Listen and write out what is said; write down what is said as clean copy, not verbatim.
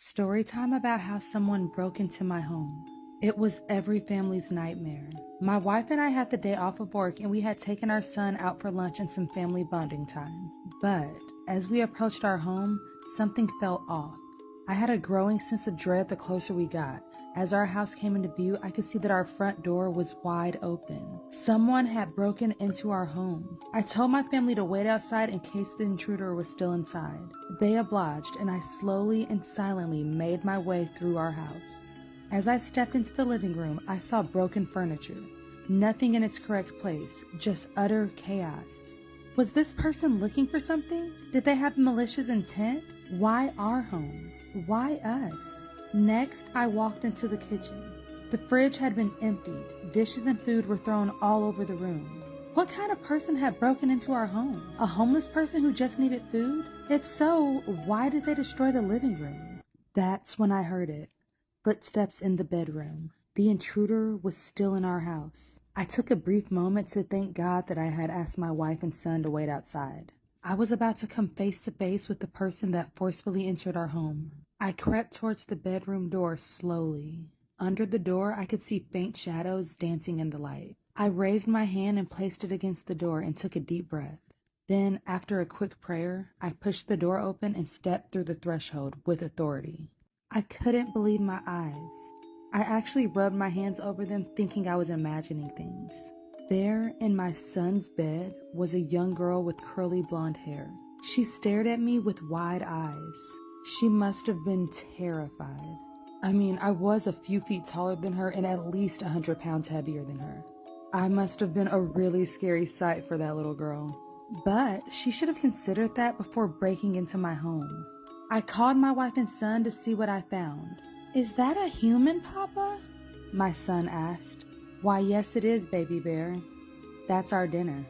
Story time about how someone broke into my home. It was every family's nightmare. My wife and I had the day off of work and we had taken our son out for lunch and some family bonding time. But as we approached our home, something felt off. I had a growing sense of dread the closer we got. As our house came into view, I could see that our front door was wide open. Someone had broken into our home. I told my family to wait outside in case the intruder was still inside. They obliged, and I slowly and silently made my way through our house. As I stepped into the living room, I saw broken furniture. Nothing in its correct place, just utter chaos. Was this person looking for something? Did they have malicious intent? Why our home? Why us? Next, I walked into the kitchen. The fridge had been emptied. Dishes and food were thrown all over the room. What kind of person had broken into our home? A homeless person who just needed food? If so, why did they destroy the living room? That's when I heard it. Footsteps in the bedroom. The intruder was still in our house. I took a brief moment to thank God that I had asked my wife and son to wait outside. I was about to come face to face with the person that forcefully entered our home. I crept towards the bedroom door slowly. Under the door, I could see faint shadows dancing in the light. I raised my hand and placed it against the door and took a deep breath. Then, after a quick prayer, I pushed the door open and stepped through the threshold with authority. I couldn't believe my eyes. I actually rubbed my hands over them, thinking I was imagining things. There, in my son's bed, was a young girl with curly blonde hair. She stared at me with wide eyes. She must have been terrified. I was a few feet taller than her and at least 100 pounds heavier than her. I must have been a really scary sight for that little girl. But she should have considered that before breaking into my home. I called my wife and son to see what I found. "Is that a human, Papa?" my son asked. "Why, yes it is, baby bear. That's our dinner."